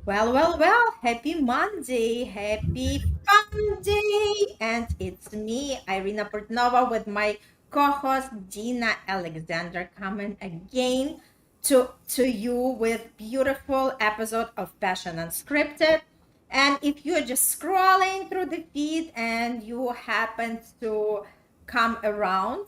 Happy Monday, happy fun day. And it's me, Irina Portnova, with my co-host Dina Alexander coming again to you with beautiful episode of Passion Unscripted. And if you're just scrolling through the feed and you happen to come around,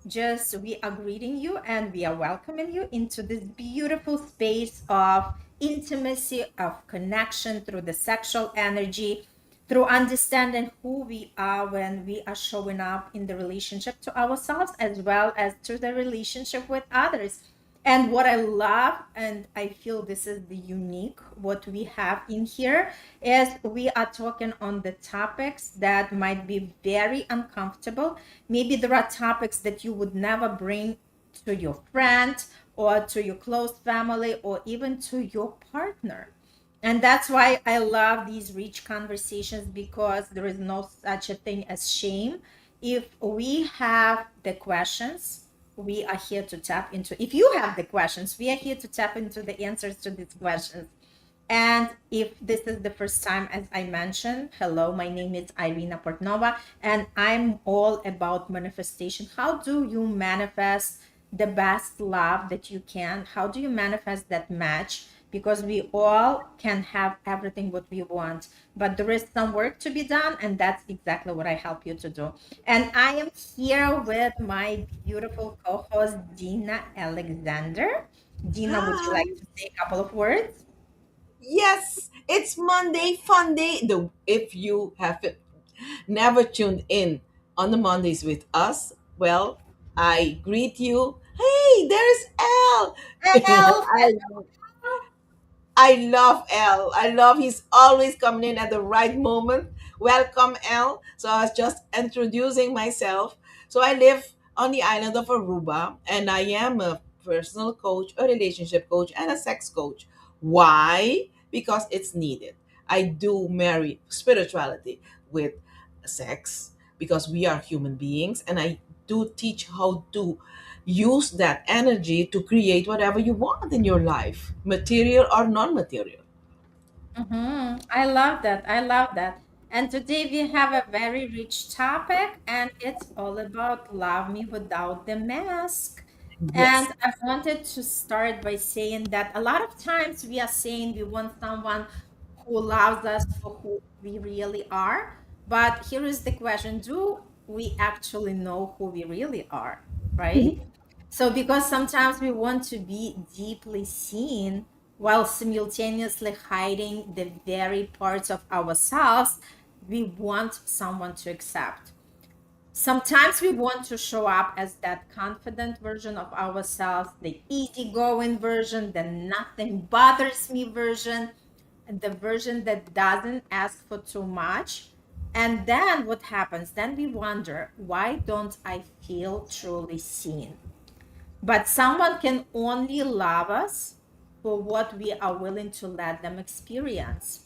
just we are greeting you and we are welcoming you into this beautiful space of intimacy, of connection through the sexual energy, through understanding who we are when we are showing up in the relationship to ourselves as well as to the relationship with others. And what I love, and I feel this is the unique, what we have in here is we are talking on the topics that might be very uncomfortable. Maybe there are topics that you would never bring to your friend or to your close family or even to your partner. And that's why I love these rich conversations because there is no such a thing as shame. If we have the questions, we are here to tap into. If you have the questions, we are here to tap into the answers to these questions. And if this is the first time, as I mentioned, hello, my name is Irina Portnova, and I'm all about manifestation. How do you manifest the best love that you can? How do you manifest that match? Because we all can have everything what we want, but there is some work to be done, and that's exactly what I help you to do. And I am here with my beautiful co-host, Dina Alexander. Dina, would you Hi. like to say a couple of words? Yes, it's Monday Fun Day. If you have never tuned in on the Mondays with us, well, I greet you. Hey, there's Elle. Elf. I I love Elle. I love he's always coming in at the right moment. Welcome, Elle. So I was just introducing myself. So I live on the island of Aruba, and I am a personal coach, a relationship coach, and a sex coach. Why? Because it's needed. I do marry spirituality with sex because we are human beings, and I do teach how to use that energy to create whatever you want in your life, material or non-material. I love that. I love that. And today we have a very rich topic, and it's all about love me without the mask. And Yes. I wanted to start by saying that a lot of times we are saying we want someone who loves us for who we really are. But here is the question: do we actually know who we really are? Right? So, because sometimes we want to be deeply seen while simultaneously hiding the very parts of ourselves we want someone to accept. Sometimes we want to show up as that confident version of ourselves, the easygoing version, the nothing bothers me version, the version that doesn't ask for too much. And then what happens? Then we wonder, why don't I feel truly seen? But someone can only love us for what we are willing to let them experience.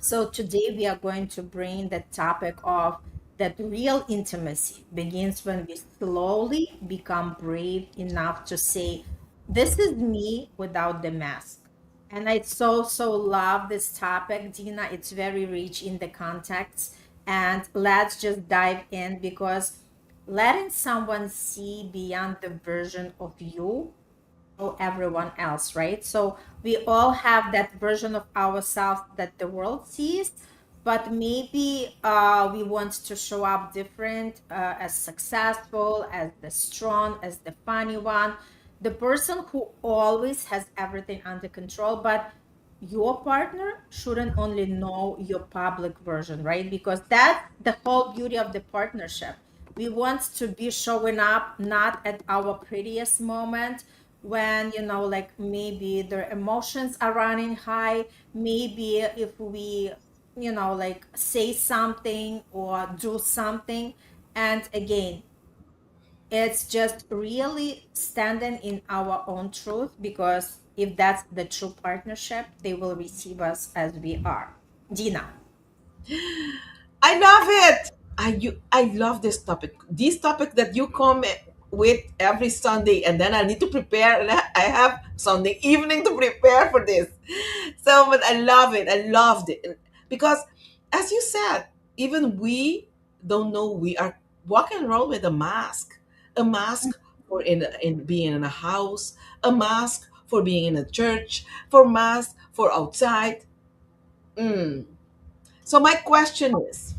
So today we are going to bring the topic of that real intimacy begins when we slowly become brave enough to say, this is me without the mask. And I so love this topic, Dina. It's very rich in the context. And let's just dive in because letting someone see beyond the version of you or everyone else, right? So we all have that version of ourselves that the world sees, but maybe we want to show up different, as successful, as the strong, as the funny one, the person who always has everything under control. But your partner shouldn't only know your public version, right? Because that's the whole beauty of the partnership. We want to be showing up not at our prettiest moment when, like maybe their emotions are running high. Maybe if we, like say something or do something. And again, it's just really standing in our own truth because if that's the true partnership, they will receive us as we are. Dina. I love it. I love this topic. This topic that you come with every Sunday, and then I need to prepare, and I have Sunday evening to prepare for this. So, but I love it. I loved it because, as you said, even we don't know we are walking around with a mask for in being in a house, a mask for being in a church, for mask for outside. Mm. So my question is,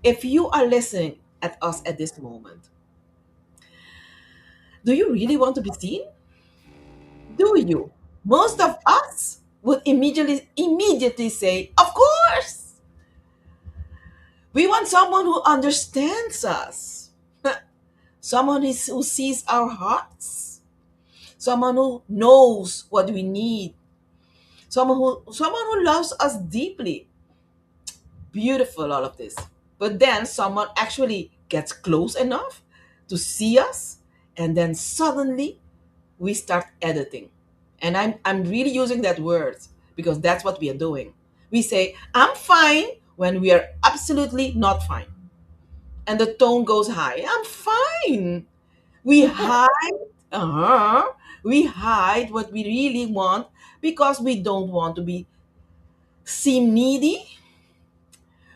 if you are listening at us at this moment, do you really want to be seen? Do you? Most of us would immediately say, "Of course, we want someone who understands us, someone who sees our hearts, someone who knows what we need, someone who loves us deeply." Beautiful, all of this. But then someone actually gets close enough to see us, and then suddenly we start editing. And I'm really using that word because that's what we are doing. We say, "I'm fine," when we are absolutely not fine. And the tone goes high. "I'm fine." We hide, we hide what we really want because we don't want to be seem needy.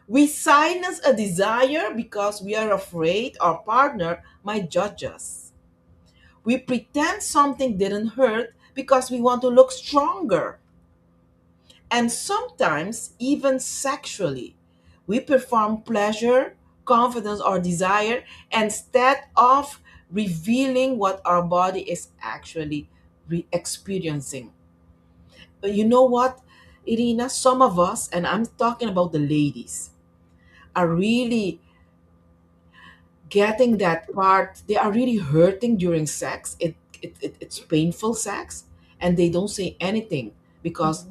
We silence a desire because we are afraid our partner might judge us. We pretend something didn't hurt because we want to look stronger. And sometimes, even sexually, we perform pleasure, confidence, or desire instead of revealing what our body is actually experiencing. You know what, Irina? Some of us, and I'm talking about the ladies, are really getting that part. They are really hurting during sex. It's painful sex, and they don't say anything because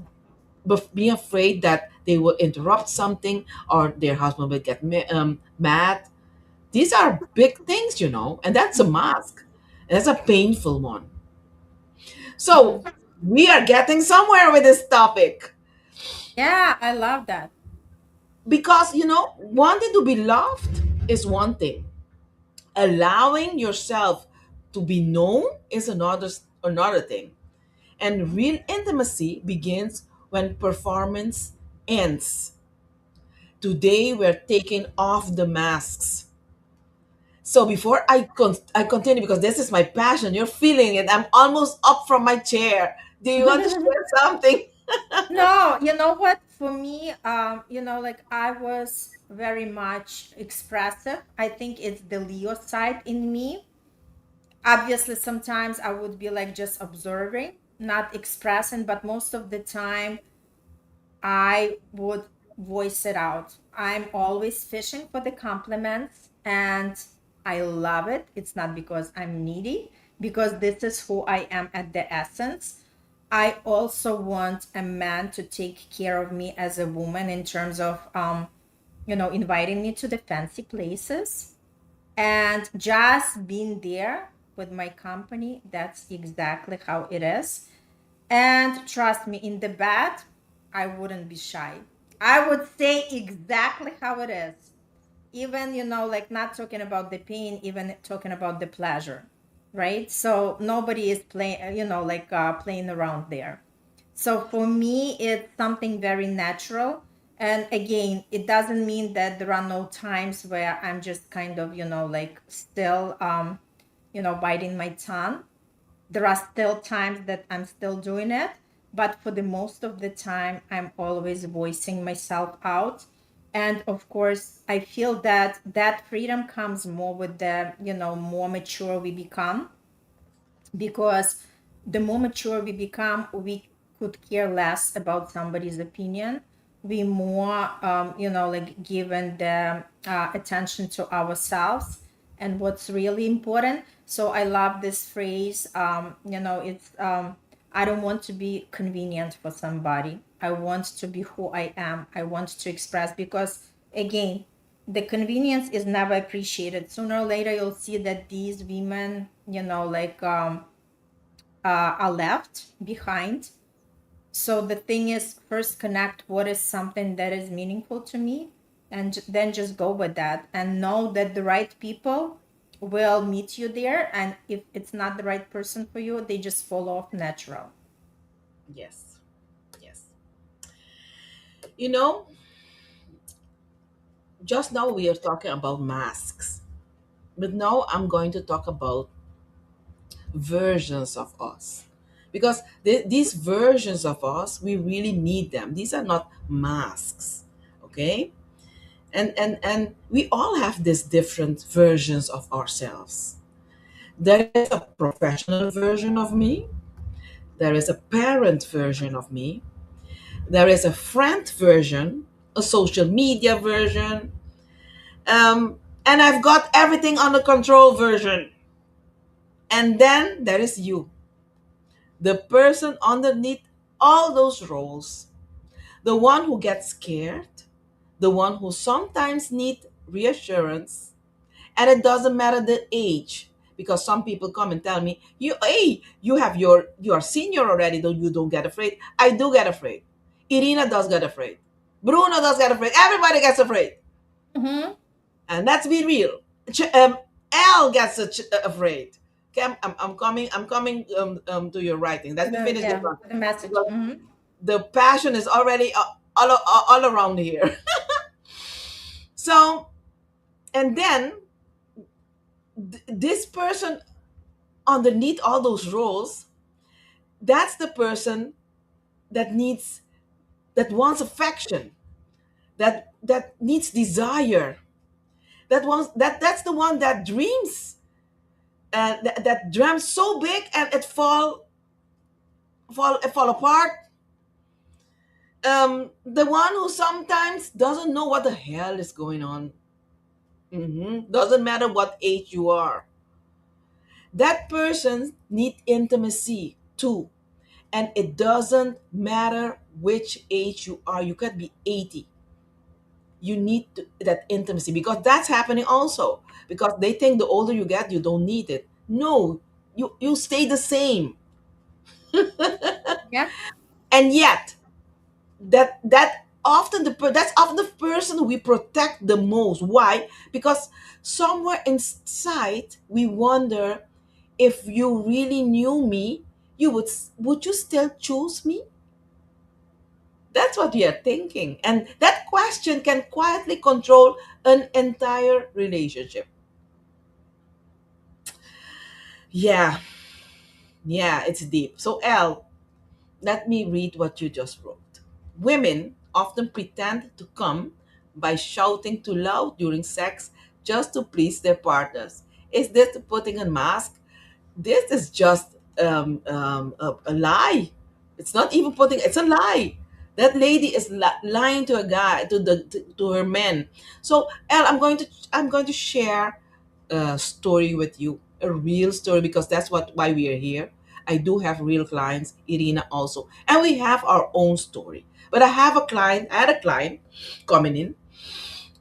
being afraid that they will interrupt something or their husband will get mad. These are big things, and that's a mask, and that's a painful one. So Mhm. we are getting somewhere with this topic Yeah, I love that. because wanting to be loved is one thing. Allowing yourself to be known is another thing. And real intimacy begins when performance ends. Today we're taking off the masks. So before I continue, because this is my passion, you're feeling it. I'm almost up from my chair. Do you want to share something? No, you know what? For me, like I was very much expressive. I think it's the Leo side in me. Obviously, sometimes I would be like just observing, not expressing, but most of the time I would voice it out. I'm always fishing for the compliments and I love it. It's not because I'm needy, because this is who I am at the essence. I also want a man to take care of me as a woman in terms of inviting me to the fancy places and just being there with my company. That's exactly how it is. And trust me, in the bed, I wouldn't be shy. I would say exactly how it is. Even, like not talking about the pain, even talking about the pleasure, right? So nobody is playing, like playing around there. So for me, it's something very natural. And again, it doesn't mean that there are no times where I'm just kind of, like still, biting my tongue. There are still times that I'm still doing it, but for the most of the time, I'm always voicing myself out. And of course, I feel that that freedom comes more with the, more mature we become, because the more mature we become, we could care less about somebody's opinion. We more, like given the attention to ourselves and what's really important. So I love this phrase. It's I don't want to be convenient for somebody. I want to be who I am. I want to express, because again, the convenience is never appreciated. Sooner or later, you'll see that these women, like are left behind. So the thing is, first connect what is something that is meaningful to me, and then just go with that and know that the right people will meet you there, and if it's not the right person for you, they just fall off natural. Yes. Yes. You know, just now we are talking about masks, but now I'm going to talk about versions of us. Because these versions of us, we really need them. These are not masks. Okay? And we all have these different versions of ourselves. There is a professional version of me, there is a parent version of me, there is a friend version, a social media version, and I've got everything under control version. And then there is you, the person underneath all those roles, the one who gets scared, the one who sometimes needs reassurance. And it doesn't matter the age, because some people come and tell me, you are senior already, don't you don't get afraid. I do get afraid. Irina does get afraid. Bruno does get afraid. Everybody gets afraid. Mm-hmm. And let's be real. Al gets afraid. Okay, I'm coming to your writing. Let me finish this Yeah, one, the message. because Mm-hmm. the passion is already all around here. So, and then this person underneath all those roles, that's the person that needs, that wants affection, that needs desire, that's the one that dreams, that dreams so big and it fall apart. The one who sometimes doesn't know what the hell is going on. Doesn't matter what age you are, that person need intimacy too. And it doesn't matter which age you are. You could be 80. You need that intimacy, because that's happening also. Because they think the older you get, you don't need it. No, you stay the same. Yeah. And yet, that's often the person we protect the most. Why? Because somewhere inside we wonder, if you really knew me, would you still choose me? That's what we are thinking. And that question can quietly control an entire relationship. Yeah, yeah, it's deep. So, Elle, let me read what you just wrote. Women often pretend to come by shouting too loud during sex just to please their partners. Is this putting a mask? This is just a lie. It's not even putting. It's a lie. That lady is lying to a guy, to her men. So, Elle, I'm going to share a story with you, a real story, because that's why we are here. I do have real clients, Irina also, and we have our own story. But I had a client coming in,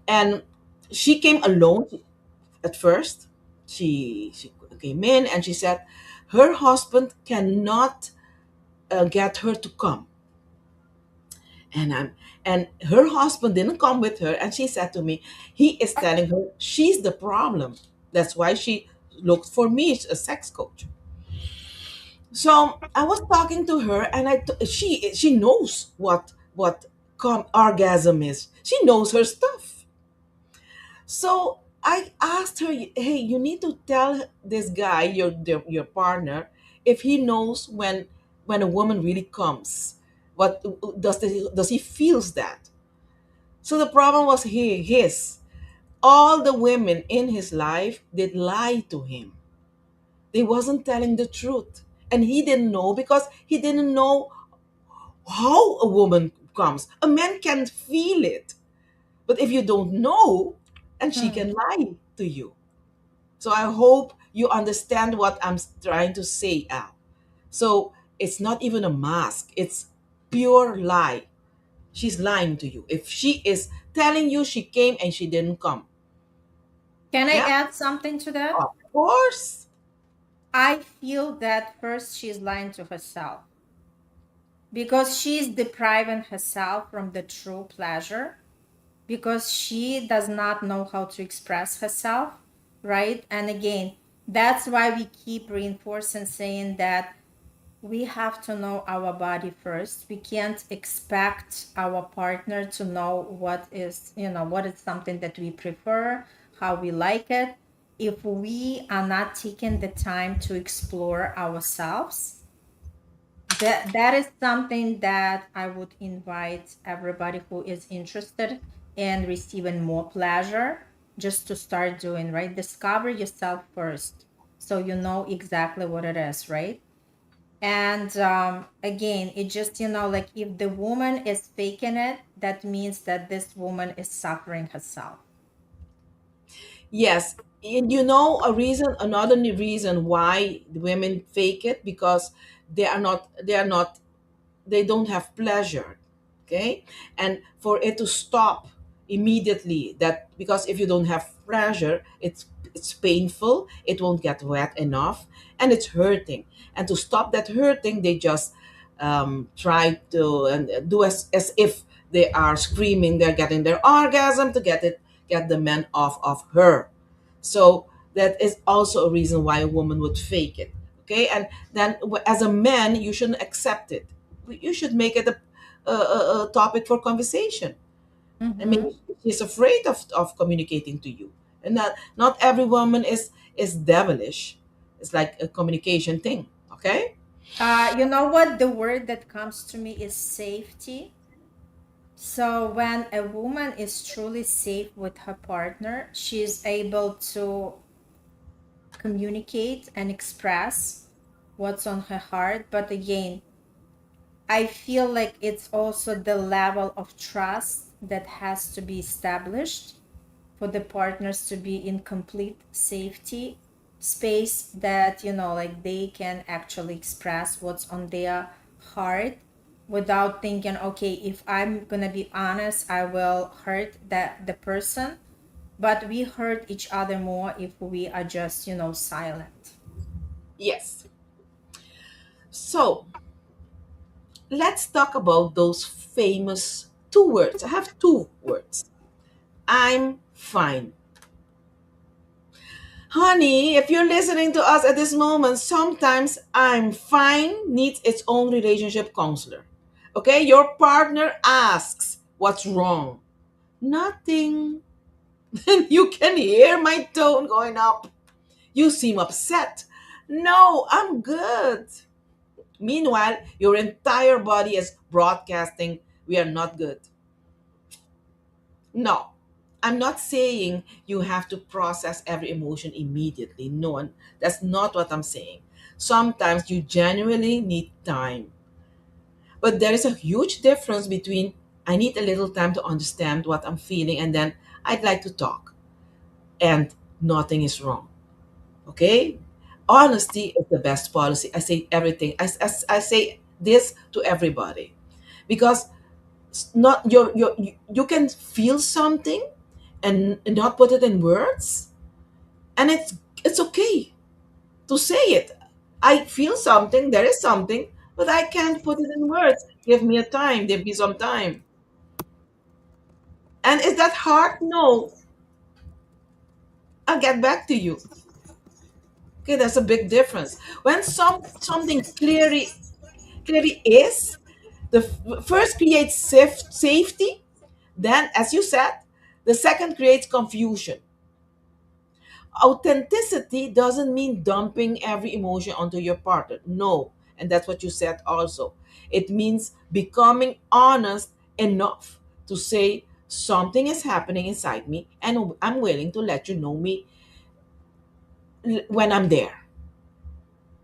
and she came alone at first. She came in and she said her husband cannot get her to come, and I'm and her husband didn't come with her, and she said to me, he is telling her she's the problem. That's why she looked for me as a sex coach. So I was talking to her, and she knows what orgasm is. She knows her stuff. So I asked her, "Hey, you need to tell this guy, your partner, if he knows when a woman really comes. What does he feels that?" So the problem was his. All the women in his life did lie to him. They wasn't telling the truth, and he didn't know, because he didn't know how a woman comes. A man can feel it, but if you don't know, and she Hmm. can lie to you. So I hope you understand what I'm trying to say, Al. So it's not even a mask, it's pure lie. She's lying to you. If she is telling you she came and she didn't come. Can I Yeah, add something to that? of course. I feel that first she's lying to herself because she's depriving herself from the true pleasure because she does not know how to express herself. right? And again, that's why we keep reinforcing saying that we have to know our body first. We can't expect our partner to know what is, what is something that we prefer, how we like it, if we are not taking the time to explore ourselves. That is something that I would invite everybody who is interested in receiving more pleasure just to start doing, right? Discover yourself first so you know exactly what it is, right? And again, it just, like if the woman is faking it, that means that this woman is suffering herself. Yes, and another reason why the women fake it, because they don't have pleasure. Okay, and for it to stop immediately, that because if you don't have pleasure, it's painful, it won't get wet enough, and it's hurting. And to stop that hurting, they just try to and do as if they are screaming, they're getting their orgasm to get the man off of her. So that is also a reason why a woman would fake it. Okay, and then as a man, you shouldn't accept it. You should make it a topic for conversation. I mean, Mm-hmm. she's afraid of communicating to you, and not every woman is devilish. It's like a communication thing. Okay. You know what? The word that comes to me is safety. So when a woman is truly safe with her partner, she is able to communicate and express what's on her heart. But again, I feel like it's also the level of trust that has to be established for the partners to be in complete safety space, that like they can actually express what's on their heart without thinking, okay, if I'm gonna be honest, I will hurt the person. But we hurt each other more if we are just silent. Yes. So let's talk about those famous two words. I have two words. I'm fine. Honey, if you're listening to us at this moment, sometimes I'm fine needs its own relationship counselor. Okay? Your partner asks, what's wrong? Nothing. You can hear my tone going up. You seem upset. No, I'm good. Meanwhile, your entire body is broadcasting, we are not good. No, I'm not saying you have to process every emotion immediately. No, that's not what I'm saying. Sometimes you genuinely need time. But there is a huge difference between I need a little time to understand what I'm feeling and then I'd like to talk and nothing is wrong. Okay? Honesty is the best policy. I say everything. I say this to everybody because not you can feel something and not put it in words, and it's okay to say it. I feel something, there is something, but I can't put it in words. Give me a time, give me some time. And is that hard? No. I'll get back to you. Okay, there's a big difference when something clearly is the first creates safety, then as you said, the second creates confusion. Authenticity doesn't mean dumping every emotion onto your partner. No. And that's what you said also. It means becoming honest enough to say something is happening inside me and I'm willing to let you know me when I'm there.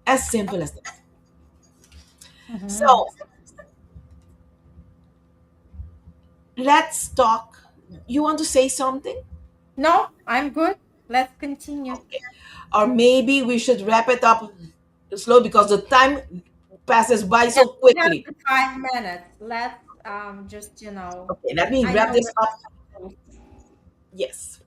As simple as that. Mhm. So let's talk. You want to say something? No, I'm good. Let's continue. Okay. Or maybe we should wrap it up slow because the time passes by Yes, so we have quickly. the 5 minutes. Let's just Okay, let me I wrap know this we're up. close. Yes.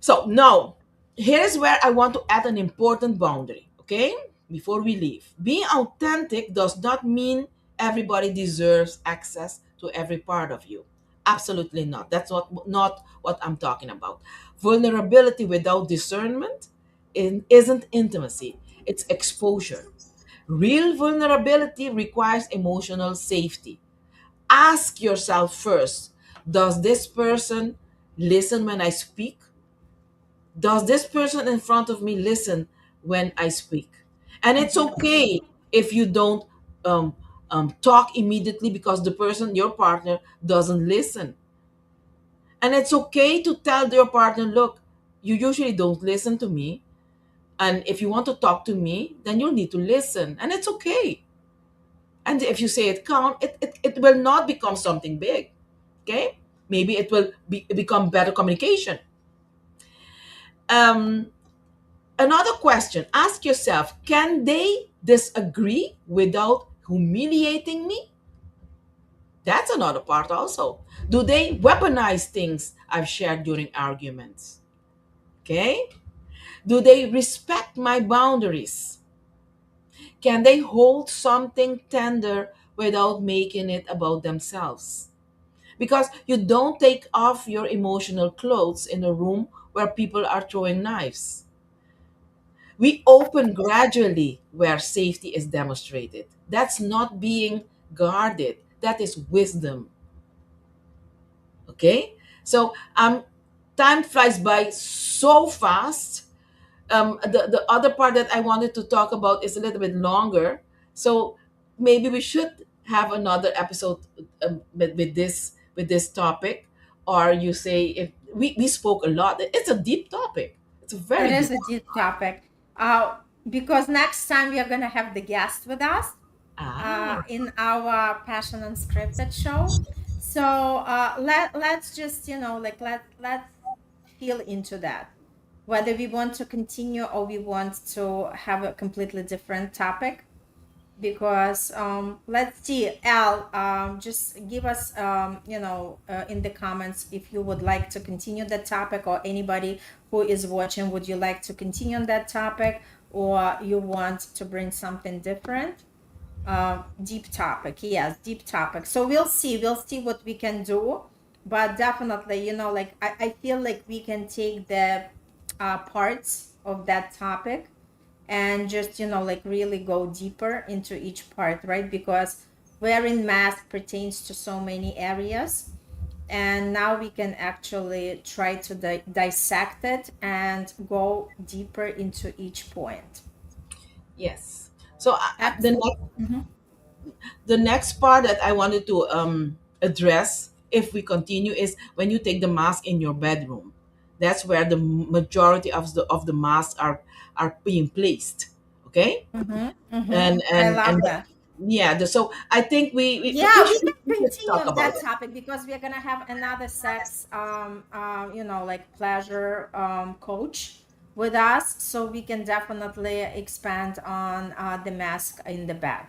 So now, here is where I want to add an important boundary, okay? Before we leave. Being authentic does not mean everybody deserves access to every part of you. Absolutely not. That's not what I'm talking about. Vulnerability without discernment isn't intimacy, it's exposure. Real vulnerability requires emotional safety. Ask yourself first, does this person listen when I speak? Does this person in front of me listen when I speak? And it's okay if you don't um, talk immediately because the person, your partner, doesn't listen. And it's okay to tell your partner, look, you usually don't listen to me. And if you want to talk to me, then you'll need to listen. And it's okay. And if you say it calm, it will not become something big. Okay? Maybe it will become better communication. Um, Another question, ask yourself, can they disagree without humiliating me? That's another part also. Do they weaponize things I've shared during arguments? Okay? Do they respect my boundaries? Can they hold something tender without making it about themselves? Because you don't take off your emotional clothes in a room where people are throwing knives. We open gradually where safety is demonstrated. That's not being guarded, that is wisdom. Okay? So time flies by so fast. The other part that I wanted to talk about is a little bit longer. So maybe we should have another episode with this topic. Or you say, if we spoke a lot, it's a deep topic. It's a It very is deep. a deep topic. Because next time we are going to have the guest with us Ah, in our Passion Unscripted show. So let's just, like let's feel into that. Whether we want to continue or we want to have a completely different topic. Because let's see, Al, just give us in the comments if you would like to continue that topic, or anybody who is watching, would you like to continue on that topic, or you want to bring something different? Deep topic, yes, deep topic. So we'll see what we can do. But definitely, like I feel like we can take the parts of that topic and just like really go deeper into each part, right? Because wearing mask pertains to so many areas, and now we can actually try to dissect it and go deeper into each point. yes. So Excellent. Mhm. the next part that I wanted to address, if we continue, is when you take the mask in your bedroom. That's where the majority of the masks are being placed. Okay, Mm-hmm. Mm-hmm. and I and love and that. yeah. So I think Yeah, we we can should continue talk on about that it. topic because we're gonna have another sex like pleasure coach with us, so we can definitely expand on the mask in the bed.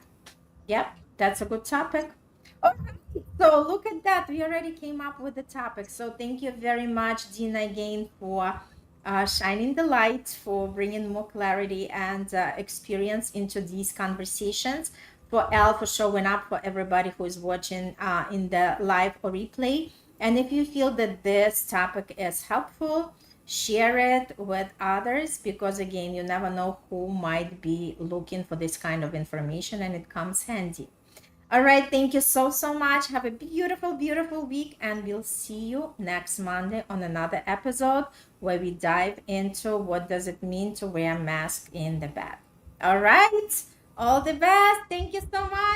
Yep, that's a good topic. All right, so look at that. We already came up with the topic. So thank you very much, Dina, again for shining the light, for bringing more clarity and experience into these conversations. For Elle for showing up, for everybody who is watching in the live or replay. And if you feel that this topic is helpful, share it with others, because again, you never know who might be looking for this kind of information and it comes handy. All right, thank you so so much. Have a beautiful beautiful week, and we'll see you next Monday on another episode where we dive into what does it mean to wear a mask in the bed. All right, all the best. Thank you so much.